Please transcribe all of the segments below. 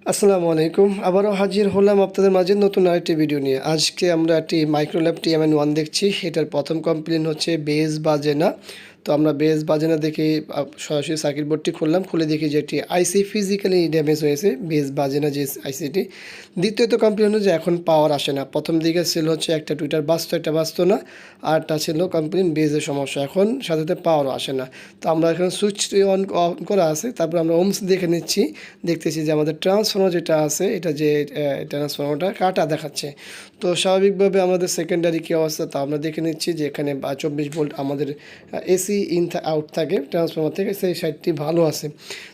আসসালামু আলাইকুম। আবারও হাজির হলাম আপনাদের মাঝে নতুন আরেকটি ভিডিও নিয়ে। আজকে আমরা একটি মাইক্রোল্যাব TMN1 দেখছি। এটার প্রথম কমপ্লেইন হচ্ছে বেস বাজে না। তো আমরা বেস বাজে না দেখে সরাসরি সার্কিট বোর্ডটি খুললাম। খুলে দেখি যে একটি আইসি ফিজিক্যালি ড্যামেজ হয়েছে, বেস বাজে না যে আইসিটি। দ্বিতীয়ত কমপ্লেইন হলো যে এখন পাওয়ার আসে না। প্রথম দিকে ছিল হচ্ছে একটা টুইটার বাজতো, একটা বাজতো না। আরটা ছিল কমপ্লেইন বেজের সমস্যা। এখন সাথে সাথে পাওয়ারও আসে না। তো আমরা এখানে সুইচটি অন করা আছে। তারপর আমরা ওমস দেখে নিচ্ছি। দেখতেছি যে আমাদের ট্রান্সফর্মার যেটা আছে, এটা যে ট্রান্সফর্মারটা কাটা দেখাচ্ছে। তো স্বাভাবিকভাবে আমাদের সেকেন্ডারি কী অবস্থা তা আমরা দেখে নিচ্ছি যে এখানে 24 ভোল্ট আমাদের এসি ইন আউট থাকে ট্রান্সফর্মার থেকে, সেই সাইডটি ভালো আছে।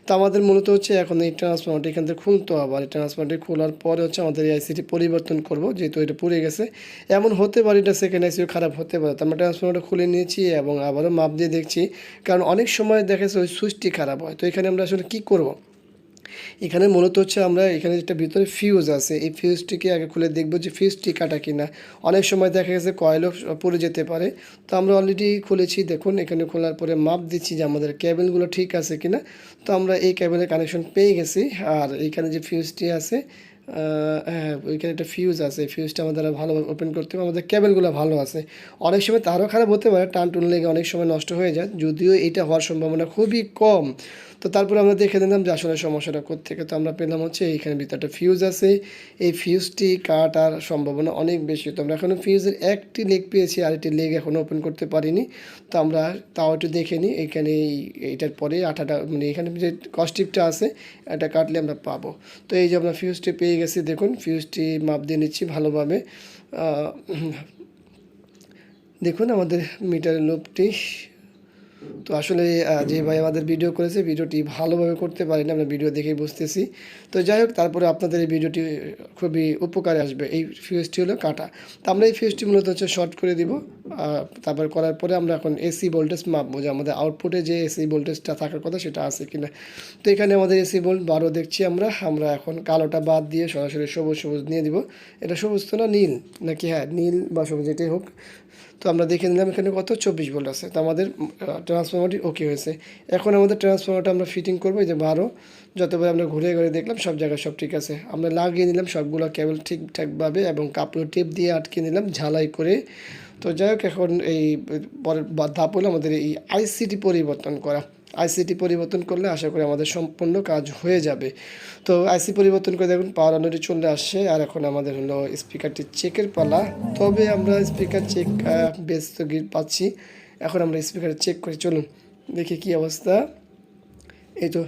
তো আমাদের মূলত হচ্ছে এখন এই ট্রান্সফর্মারটি এখান থেকে খুলতে হবে। আর এই ট্রান্সফর্মারটি খোলার পরে হচ্ছে আমাদের এই আইসিটি পরিবর্তন করব, যেহেতু এটা পুড়ে গেছে। এমন হতে পারে এটা সেকেন্ড আইসিও খারাপ হতে পারে। তো আমরা ট্রান্সফর্মারটা খুলে নিয়েছি এবং আবারও মাপ দিয়ে দেখছি, কারণ অনেক সময় দেখা যাচ্ছে ওই সুইচটি খারাপ হয়। তো এখানে আমরা আসলে কী করব, এখানে মূলত হচ্ছে আমরা এখানে যেটা ভিতরে ফিউজ আছে, এই ফিউজটিকে আগে খুলে দেখব যে ফিউজটি কাটা কিনা। অনেক সময় দেখা গেছে কয়েলও পড়ে যেতে পারে। তো আমরা অলরেডি খুলেছি, দেখুন এখানে খোলার পরে মাপ দিচ্ছি যে আমাদের কেবেলগুলো ঠিক আছে কিনা। তো আমরা এই কেবেলের কানেকশন পেয়ে গেছি। আর এইখানে যে ফিউজটি আছে, হ্যাঁ ওইখানে একটা ফিউজ আছে, ফিউজটা আমাদের ভালোভাবে ওপেন করতে হবে। আমাদের কেবেলগুলো ভালো আছে। অনেক সময় তারও খারাপ হতে পারে, টান টুন লেগে অনেক সময় নষ্ট হয়ে যায়, যদিও এটা হওয়ার সম্ভাবনা খুবই কম। তো তারপরে আমরা দেখে নিলাম যে আসলে সমস্যাটা কোত্থেকে। তো আমরা পেলাম হচ্ছে এইখানে ভিতরে একটা ফিউজ আছে, এই ফিউজটি কাটার সম্ভাবনা অনেক বেশি। তো আমরা এখনও ফিউজের একটি লেগ পেয়েছি, আরেকটি লেগ এখনও ওপেন করতে পারিনি। তো আমরা তাও একটু দেখে নিই। এইখানে এইটার পরে আঠাটা মানে এখানে যে কস্টিপটা আছে এটা কাটলে আমরা পাবো। তো এই যে আমরা ফিউজটি পেয়ে গেছি, দেখুন ফিউজটি মাপ দিয়ে নিচ্ছি ভালোভাবে। দেখুন আমাদের মিটারের লুপটি। তো আসলে যে ভাই আমাদের ভিডিও করেছে, ভিডিওটি ভালোভাবে করতে পারিনি, আমরা ভিডিও দেখেই বুঝতেছি। তো যাই হোক, তারপরে আপনাদের এই ভিডিওটি খুবই উপকারে আসবে। এই ফিউজটি হলো কাটা। তো আমরা এই ফিউজটি মূলত হচ্ছে শর্ট করে দিব। তারপর করার পরে আমরা এখন এসি ভোল্টেজ মাপবো যে আমাদের আউটপুটে যে এসি ভোল্টেজটা থাকার কথা সেটা আছে কিনা। তো এখানে আমাদের এসি ভোল্ট 12 দেখছি আমরা এখন কালোটা বাদ দিয়ে সরাসরি সবুজ সবুজ নিয়ে দিব। এটা সবুজ তো না, নীল নাকি? হ্যাঁ নীল বা সবুজ যেটাই হোক। তো আমরা দেখে নিলাম এখানে কত 24 ভোল্ট আছে। তো আমাদের ট্রান্সফর্মারটি ওকে হয়েছে। এখন আমাদের ট্রান্সফর্মারটা আমরা ফিটিং করবো। এই যে 12, যতবার আমরা ঘুরে ঘুরে দেখলাম সব জায়গায় সব ঠিক আছে। আমরা লাগিয়ে নিলাম সবগুলো কেবল ঠিকঠাকভাবে এবং কাপড় টেপ দিয়ে আটকে নিলাম ঝালাই করে। তো যাই হোক, এখন এই পরের ধাপ হলো আমাদের এই আইসিটি পরিবর্তন করা। আইসিটি পরিবর্তন করলে আশা করি আমাদের সম্পূর্ণ কাজ হয়ে যাবে। তো আইসি পরিবর্তন করে দেখুন পাওয়ার অলরেডি চলে আসছে। আর এখন আমাদের হলো স্পিকারটি চেকের পালা। তবে আমরা স্পিকার চেক বেশ তো পাচ্ছি। এখন আমরা স্পিকার চেক করে চলুন দেখি কি অবস্থা। এই তো